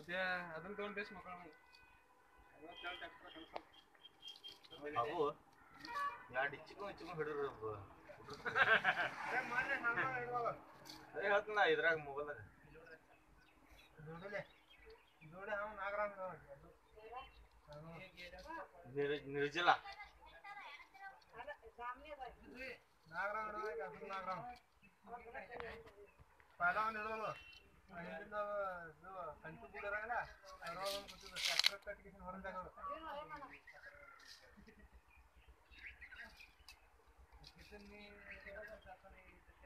उद्या अजून 2 दिवस मोकळा नाही. बाबू या डिच्चिको हिडिದ್ರು अरे हात ना ಇದ್ರಾಗ ಮೊಬೈಲ್ जोडे हम नागराम निर्जला नागराम नागराम पहिला निळवलं आणि जो कंटू पुढे राहिला ट्रॅक्टर कटिंग भरून टाकलं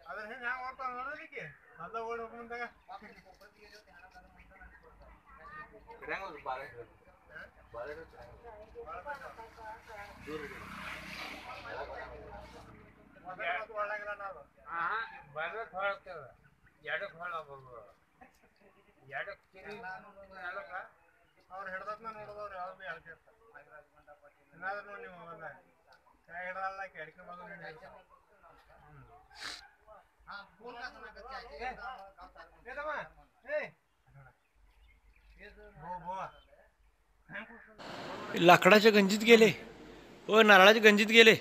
अरे हे ह्या वापरा म्हणलं की माझा ओढ म्हणून टाका ट्रँगल बारे दूर वाढला गेला ना हा बाजार थोडा याड खोळा बघू याड किरी आलो का ಅವ್ರು ಹಿಡ್ದದ್ನ ನೋಡಿದವ್ರು ಯಾವ ಬಿ ಹೇಳ್ತಿರ್ತಾರೆ ಏನಾದ್ರು ನೋಡಿ ನೀವು ಮೊಬೈಲ್ ಕೈ ಹಿಡ್ದಲ್ಲ ಕೆಡಕೆ ಮಗ लाकडाच्या गंजीत गेले हो नारळाच्या गंजीत गेले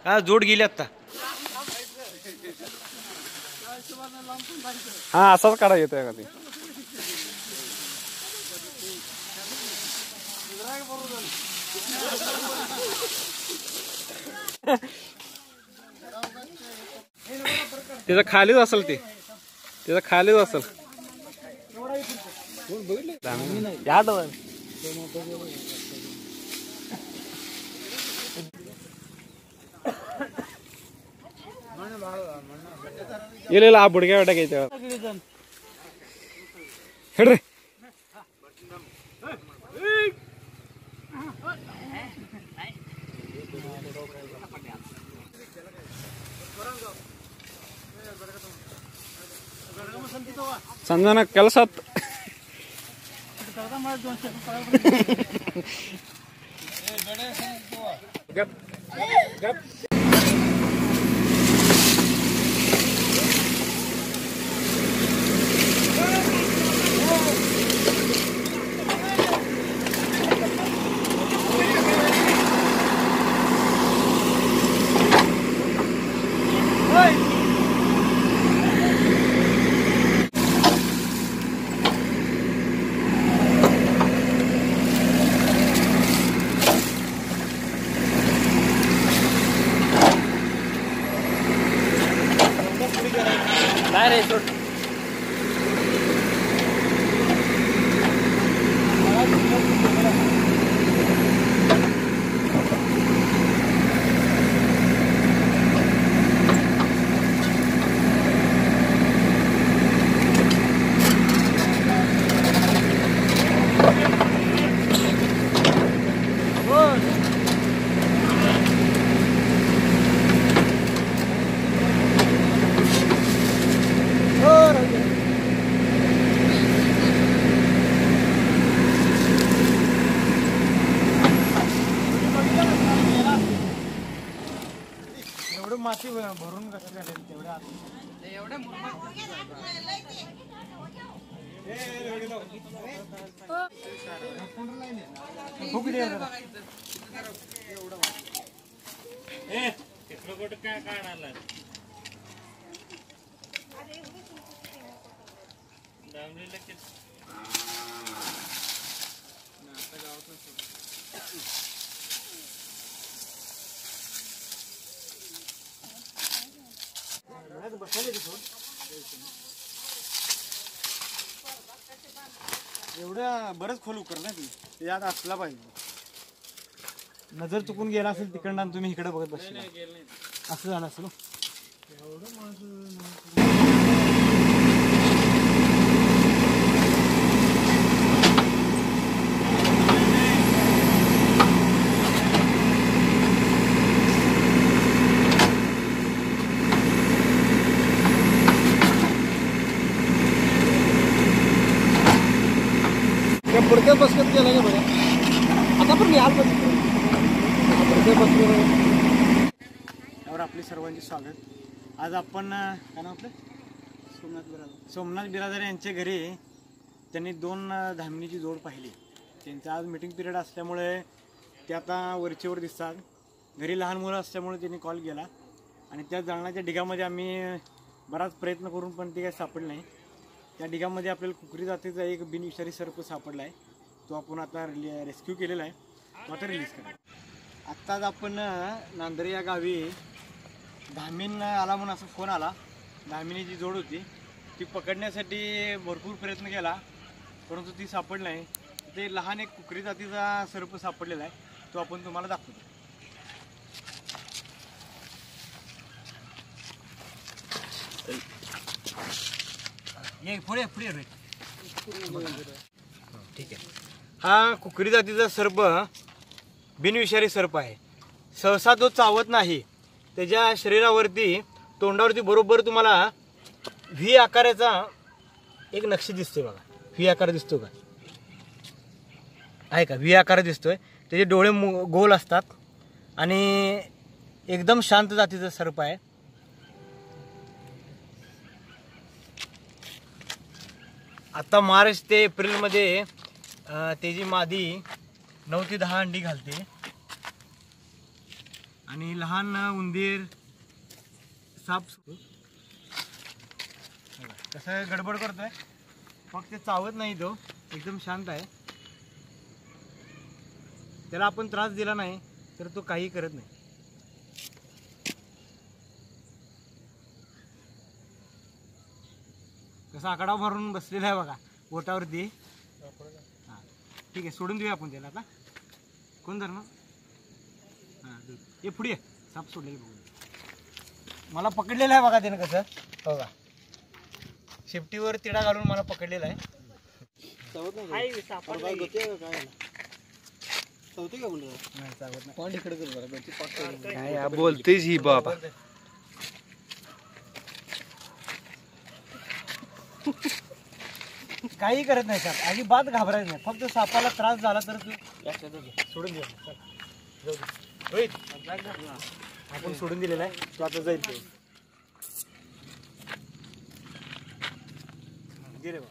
हा जोड गेले आता हा असाच काढा येतोय का ते त्याचा खालीच असेल ते त्याचा खालीच असेल ಇಲ್ಲ ಆ ಬುಡ್ಗೆ ಹೊಡಕೈತೆ ಹೇಳ್ರಿ ಸಂಜಾನ ಕೆಲಸ माती भरून कसं झाले तेवढ्या एवढ्या काय काढायला एवढ्या बरंच खोल उकर ना ती यात असला पाहिजे नजर चुकून गेला असेल तिकडनं तुम्ही इकडे बघत बसला असं झालं असेल पुढच्या बसण्यात गेला का बघा आता पण याल यावर आपले सर्वांचे स्वागत आज आपण काय नाव आपलं सोमनाथ बिरादर यांच्या घरी त्यांनी 2 धामिनीची जोड पाहिली. त्यांचं आज मीटिंग पिरियड असल्यामुळे ते आता वरचेवर दिसतात. घरी लहान मुलं असल्यामुळे त्यांनी कॉल केला आणि त्या जाळण्याच्या ढिगामध्ये आम्ही बराच प्रयत्न करून पण ते काही सापडलं नाही. त्या ढिगामध्ये आपल्याला कुकरी जातीचा एक बिनविषारी सर्प सापडला आहे. तो आपण आता रेस्क्यू केलेला आहे. तो आता रिलीज करा. आत्ताच आपण नांदरे या गावी धामीन आला म्हणून असं फोन आला. धामिनीची जोड होती, ती पकडण्यासाठी भरपूर प्रयत्न केला परंतु ती सापडली नाही. ते लहान एक कुकरी जातीचा सर्प सापडलेला आहे. तो आपण तुम्हाला दाखवतो. पुढे ठीक आहे. हा कुकरी जातीचा सर्प बिनविषारी सर्प आहे. सहसा तो चावत नाही. त्याच्या शरीरावरती तोंडावरती बरोबर तुम्हाला व्ही आकाराचा एक नक्षी दिसतोय बघा. व्ही आकार दिसतो का? आहे का? व्ही आकार दिसतोय. त्याचे डोळे गोल असतात आणि एकदम शांत जातीचा सर्प आहे. आता मार्च ते एप्रिलमध्ये त्याची मादी 9 ते 10 अंडी घालते आणि लहान उंदीर साप कसं गडबड करतोय. फक्त ते चावत नाही, तो एकदम शांत आहे. त्याला आपण त्रास दिला नाही तर तो काही करत नाही. कसा आकडा भरून बसलेला आहे बघा बोटावरती. हां ठीक आहे, सोडून देऊया आपण त्याला. आता कोण धरणार? हां ये पुढे साप सोडलेलं बघून. मला पकडलेलं आहे बघा त्यानं. कसं बघा शेपटीवर तिडा घालून मला पकडलेला आहे. बोलतेच ही बाबा. काही करत नाही साप, अजिबात घाबरायचं नाही. फक्त सापाला त्रास झाला तर सोडून दे. आपण सोडून दिलेला आहे. तो आता जाईल. गेले बा.